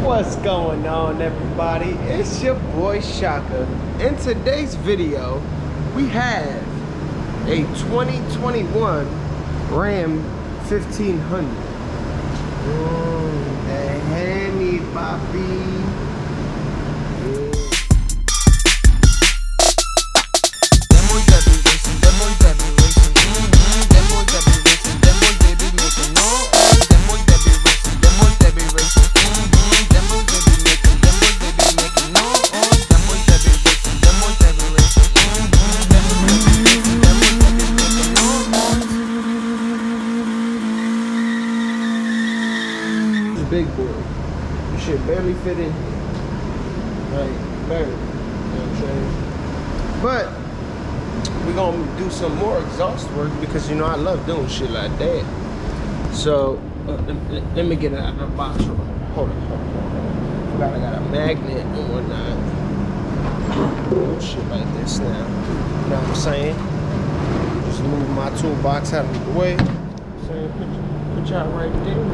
What's going on, everybody? It's your boy Shaka. In today's video, we have a 2021 Ram 1500. The HEMI, papi. Big boy. You should barely fit in here. Like, barely. You know what I'm saying? But we're gonna do some more exhaust work because you know I love doing shit like that. So let me get it out of the box. Hold on. Forgot I got a magnet and whatnot. Shit like this now. You know what I'm saying? Just move my toolbox out of the way. So put y'all right there.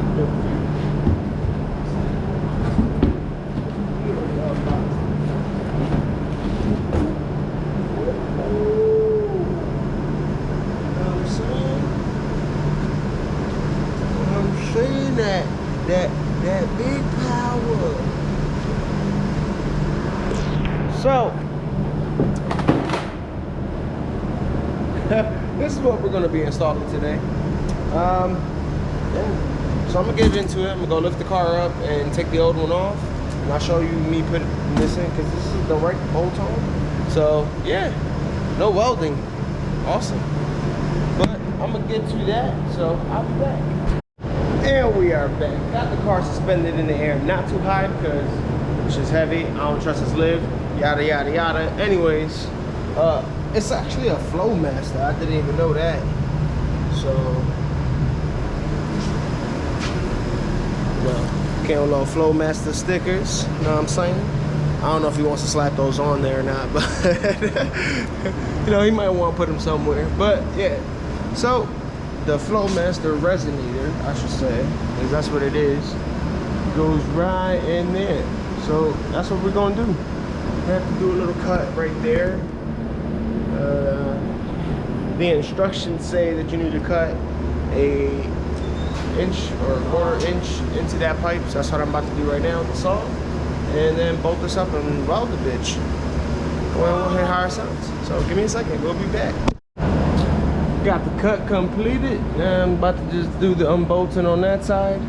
That big power. So this is what we're going to be installing today. Yeah. So I'm gonna get into it. I'm gonna go lift the car up and take the old one off, and I'll show you me putting this in because this is the right bolt on. So yeah, no welding, awesome. But I'm gonna get to that, so I'll be back. And we are back. Got the car suspended in the air, not too high because it's just heavy. I don't trust its lid, yada yada yada. Anyways, it's actually a FlowMaster. I didn't even know that. So, came with little FlowMaster stickers. You know what I'm saying? I don't know if he wants to slap those on there or not, but you know, he might want to put them somewhere. But yeah, so the FlowMaster resonator, I should say, because that's what it is, goes right in there. So that's what we're gonna do. We have to do a little cut right there. The instructions say that you need to cut a inch or a quarter inch into that pipe. So that's what I'm about to do right now with the saw. And then bolt this up and weld the bitch. We'll hear how it sounds. So give me a second, we'll be back. Got the cut completed. Now I'm about to just do the unbolting on that side.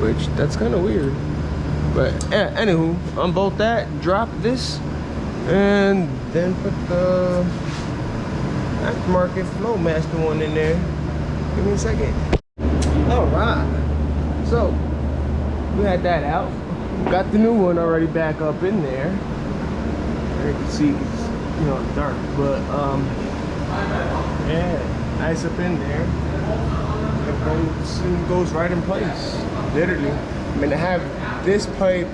Which, that's kind of weird. But yeah, anywho, unbolt that, drop this, and then put the aftermarket FlowMaster one in there. Give me a second. All right. So we had that out. Got the new one already back up in there. There you can see it's, you know, dark, but yeah, nice up in there. It goes right in place, literally. I mean, I have this pipe,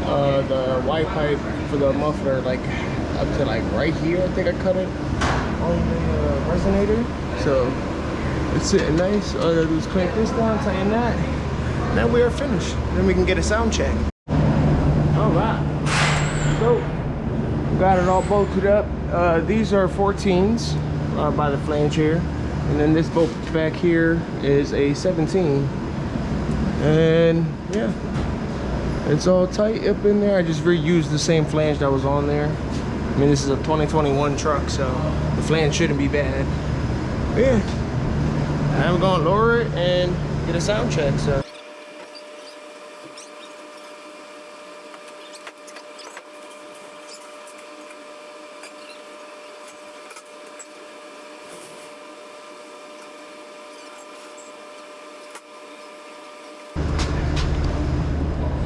the white pipe for the muffler, like up to like right here. I think I cut it on the resonator. So it's sitting nice. All I gotta do is clamp this down, tighten that. Then we are finished. Then we can get a sound check. All right. So got it all bolted up. These are 14s by the flange here, and then this bolt back here is a 17. And yeah, it's all tight up in there. I just reused the same flange that was on there. I mean, this is a 2021 truck, so the flange shouldn't be bad. But yeah, I'm gonna lower it and get a sound check. So.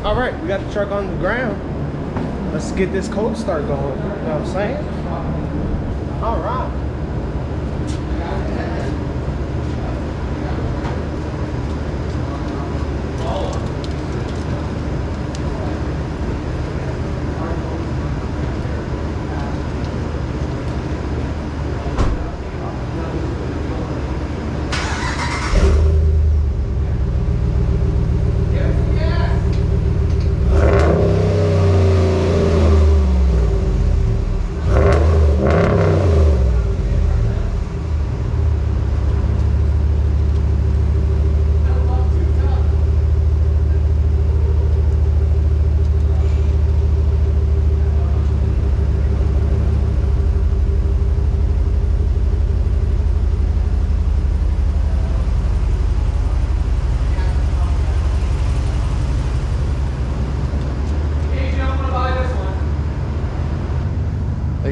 All right, we got the truck on the ground. Let's get this cold start going. You know what I'm saying? All right.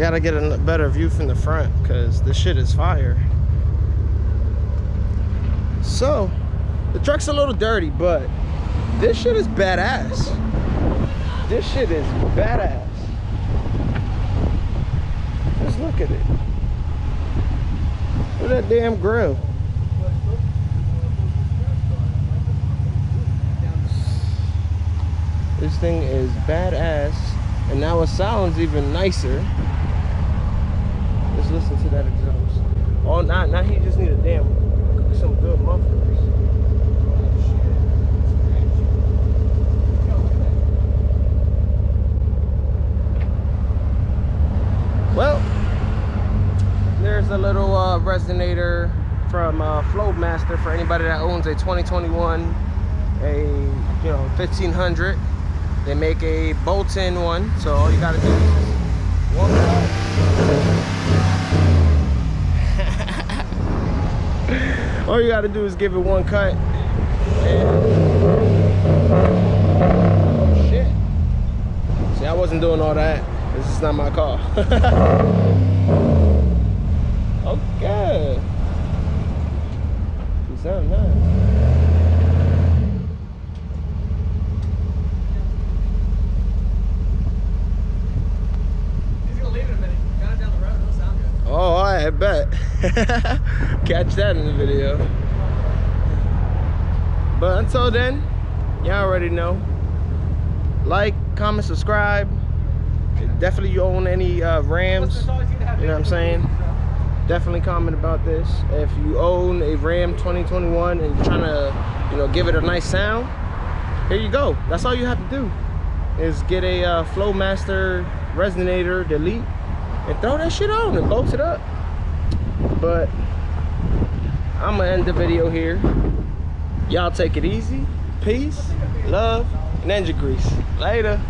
gotta get a better view from the front because this shit is fire. So the truck's a little dirty, but this shit is badass. This shit is badass. Just look at it. Look at that damn grill. This thing is badass, and now it sounds even nicer. Just listen to that exhaust. Oh, now he just need some good mufflers. Well, there's a little resonator from FlowMaster for anybody that owns a 2021, a 1500. They make a bolt-in one, so all you gotta do is one cut. All you gotta do is give it one cut. And oh shit! See, I wasn't doing all that. This is not my car. Okay. You sound nice. Oh, I bet. Catch that in the video. But until then, y'all already know. Like, comment, subscribe. Definitely you own any Rams, you know what I'm saying? Definitely comment about this. If you own a Ram 2021 and you're trying to, give it a nice sound, here you go. That's all you have to do is get a FlowMaster resonator, delete, and throw that shit on and bolt it up. But I'm gonna end the video here. Y'all take it easy. Peace, love, and engine grease. Later.